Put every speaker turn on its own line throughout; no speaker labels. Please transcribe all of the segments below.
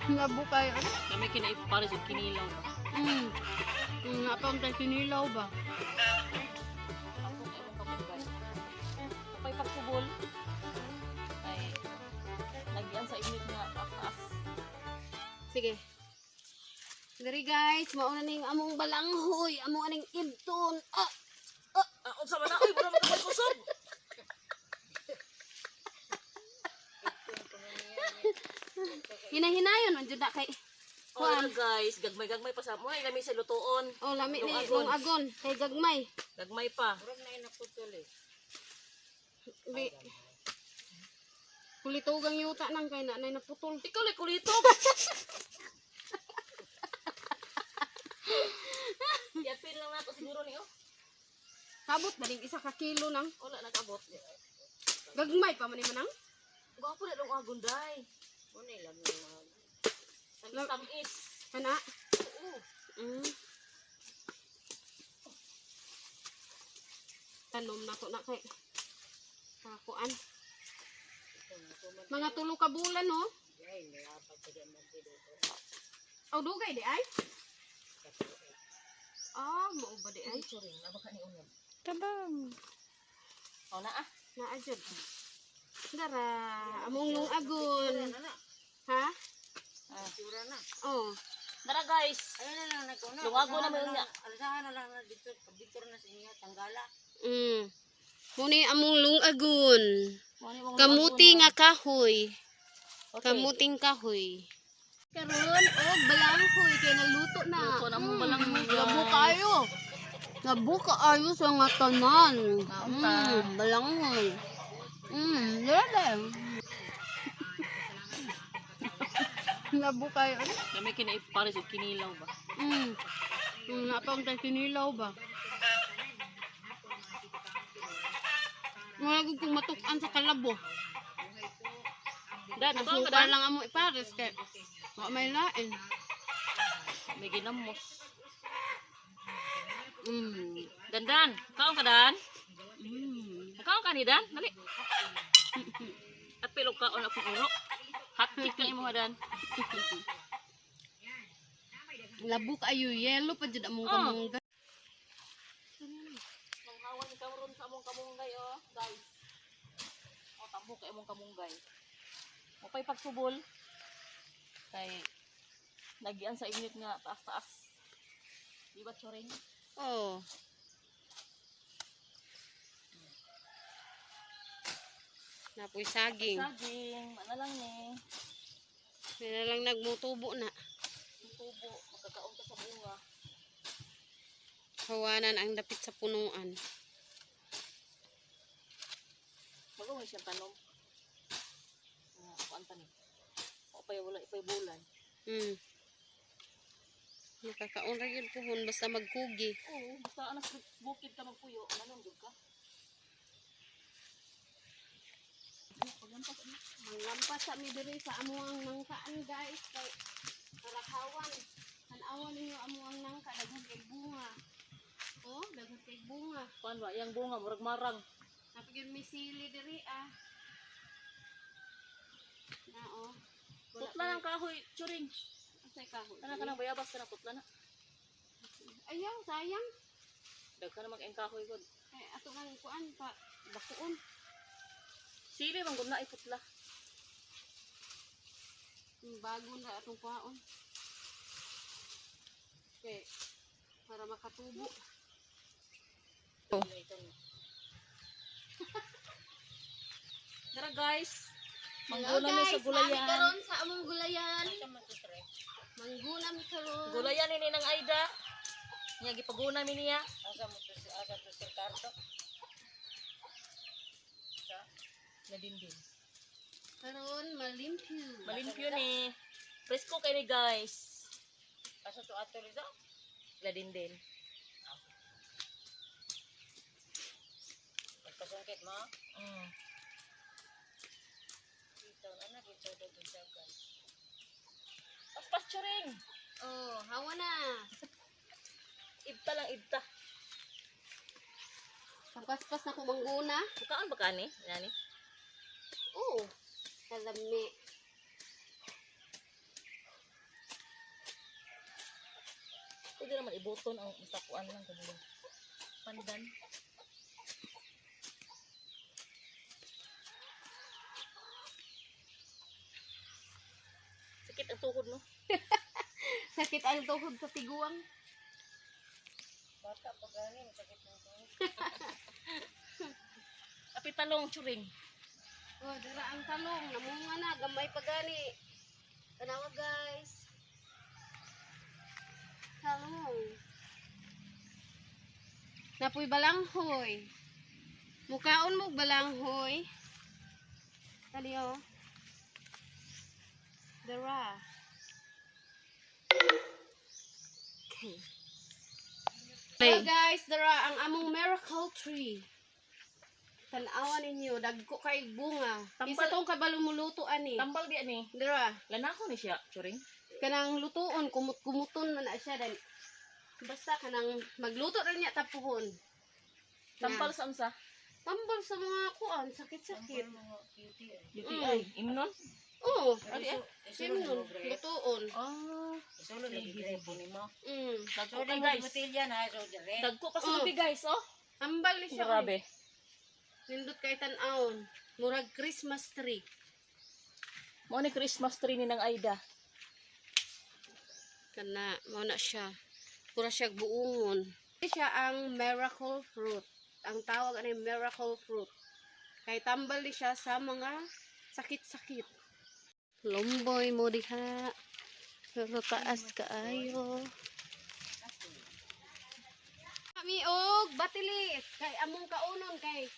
Labo kayo.
Kami kinaipares yung kinilaw ba?
Nga pa ang tayo kinilaw ba?
Kapay pagkubol. Ay, nagyan sa init nga taas.
Sige. Dari guys, mauna ning among balanghoy, among aning ibton.
Unsa man na? Uy, wala magkabay kusog!
Hinahinayon man jud na kay.
Kuan guys, gagmay-gagmay pa sa mo. Ay, lami sa lutuon.
Oh, lami ni long agon kay gagmay.
Gagmay pa.
Murag na inaputol eh.
Bi. Kulitugang yuta nang kay nanay naputol.
Ikaw lang kulito. Yapin lang na ako siguro niyo.
Kabot ba ning isa ka kilo nang?
Wala nag-abot.
Gagmay pa man ni manang.
Gwapo na dong agunday.
Unay lang yung mga...
Tamis-tamis.
Kana.
Oo.
Tanom na to na kay. Kakuan. Mga 3 ka bulan no.
Ay, may apat sa diyan magpilo.
Aw dugay di ay. Mao ba di ay?
Churing, abaka ni unyam.
Tabang.
O na ah.
Naa jud. Dara, among nung agon. Ha?
Sura na.
Oh.
Dara guys.
Ayun na lang nagkuna.
Lungago na mo niya.
Alasahan na lang na dito. Pag-dito na sa inyo. Tanggala.
Muni among lung agon. Kamuti nga kahoy. Kamuting kahoy. Karon og balanghoy kay naluto na.
Luto na mo balanghoy.
Labo kayo. Labo kaayo sa nga tanan. Balanghoy. Lala. Labo kayo.
Kami kinaipares yung kinilaw ba?
Nga pa ang tayo kinilaw ba? Wala kong matukan sa kalabo.
Dan, ito ang
Asukar lang amo ipares kay wa may lain.
May ginamos.
Mm.
Dandan, kaon ka dan? Kaon ka ni dan? Dali. At pilog kaon akong ulo. Hot cake lang imo dan.
Labo kayo yellow pa jud among kamangga.
Manghawan ni karon sa among kamunggay oh, guys. O tambo kay among kamunggay. Mapay pagsubol. Kay nagyan sa init nga taas-taas. Di ba choring?
Oh. Napoy saging.
Saging, ano lang ni.
May lang nagmutubo na.
Tubo, makakaon ka sa bunga.
Hawanan ang dapit sa punuan.
Magawin siyang tanom. Kuan pa ni. O pay wala ipay bulan.
Nakakaon ra gyud puhon basta magkugi.
Oo, basta anak bukid ka magpuyo, nanon jud ka.
Manglampas sa mi diri sa amuang nangkaan guys kay karakawan. Tan-awan ninyo amuang nangka daghan kay bunga. Oh, daghan kay bunga.
Kuan ba, yang bunga murag marang.
Napagyan may sili diri ah. Oo.
Putla ng kahoy, churing.
Asay kahoy.
Kana kanang bayabas kana putla na.
Ayaw, sayang.
Dagka na mag-eng kahoy gud.
Ay, ato nga kuan pa. Bakuon.
Sili man gud na ay putla.
Bago na atong kuhaon. Okay. Para makatubo.
Tara guys.
Hello
Mangguna mi sa gulayan.
karon sa among gulayan. Mangguna mi karon.
Gulayan ni nang Aida. Nya gipaguna mi niya.
Asa mo to si Ricardo.
Nadindin.
Karon malimpyo.
Malimpyo ni. Presko kay ni guys.
Asa to ato rin daw?
Ladindin.
Pagpasungkit mo?
Paspas churing.
Oh, hawa na.
Ibta lang ibta.
Pagpaspas na ko mangguna.
Bukaan ba kani? Nani?
Oh, kalami.
man ibuton ang isakuan lang kanila. Pandan. Sakit ang tuhod no.
Sakit ang tuhod sa tiguang.
Bata pa ganin, sakit ng tuhod.
Api talong churing.
Oh, dira ang talong, namunga na, gamay pa gani. Tanawa guys. Talong. Napoy balanghoy. Mukaon mo balanghoy. Taliyo. Dara. Okay. Hello guys, dara ang among miracle tree. Tanawa ninyo, dagko kay bunga. Isa tong kabalo muluto ani.
Tambal di ani.
Dara,
Lanako ni siya, churing.
kanang lutuon, kumut-kumuton man na siya dan. Basta kanang magluto ra niya tapuhon.
Tambal sa unsa?
Tambal sa mga kuan, sakit-sakit.
UTI. Imnon?
Oo,
Adi ah.
simnon, lutuon.
Ah.
Sulod lagi dire po nimo.
Dagko
So
pa
di mo
guys.
botelya na so dire.
Dagko pa sa lubi guys, oh.
Ambal ni siya.
Grabe.
Nindot kay tan-awon. Murag Christmas tree.
Mo ni Christmas tree ni nang Aida.
Kana, mao na siya. Pura siya buungon. Ito siya ang miracle fruit. Ang tawag ani miracle fruit. Kay tambal ni siya sa mga sakit-sakit. Lomboy mo diha. Pero taas kaayo. Kami og batilis kay among kaunon kay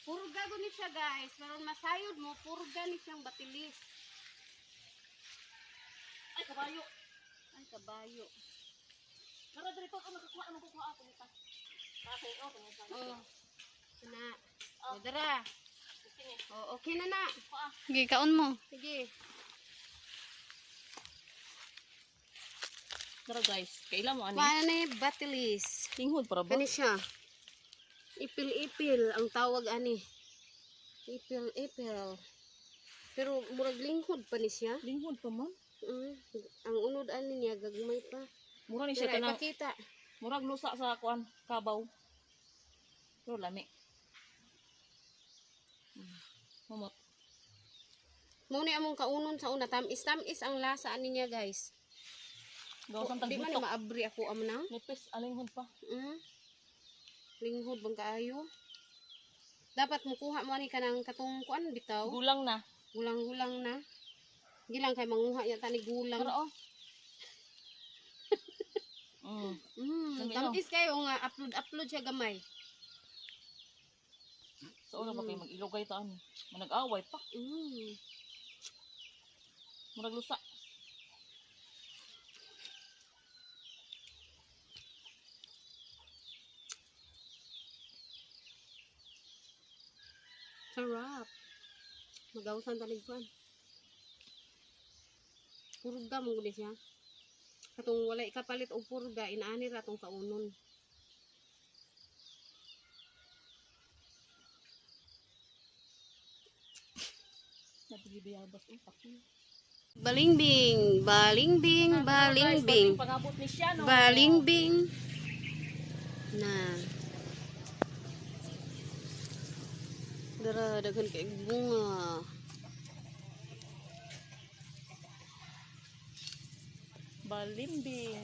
purga guni siya guys. Pero masayod mo purga ni siyang batilis.
Ay kabayo.
Ay kabayo.
Mara diri ko makakuha ano kukuha ako nita. Kasi oh kung saan.
Oh. Na. Oh, dara.
Sige.
Oh, okay na na.
Kuha.
Sige, kaon mo. Sige.
Tara guys, kailan mo ani?
Paano na yung batilis?
Tinghod para ba?
Kani siya. Ipil-ipil ang tawag ani. Ipil-ipil. Pero murag linghod pa ni siya.
Tinghod pa man.
Ang unod ani niya gagmay pa.
Mura ni siya
Dara
kanang
ipakita.
murag lusa sa kuan kabaw. Pero lami. Momot.
Muna among kaunon sa una tamis ang lasa ani niya guys.
Gawasan
Di man
tagbutok.
ni maabri ako amna.
Nipis alinghod pa.
Linghod bang kaayo? Dapat mukuha mo ani kanang katong kuan bitaw.
Gulang na.
Gulang-gulang na. Gilang kay manguha yata ni gulang.
Pero oh.
Tamis kayo nga upload siya gamay.
So una ba kay mag-ilugay ta ani? Manag-away pa. Murag lusa.
Sarap. Magawasan talig kuan. Purga mo gud siya. Katong wala ikapalit og purga inaani ra tong kaunon.
Nabiyabas utak.
Balingbing, balingbing, balingbing.
Pagabot ni siya no.
Balingbing. Na. Dara daghan kay bunga.
Balimbing.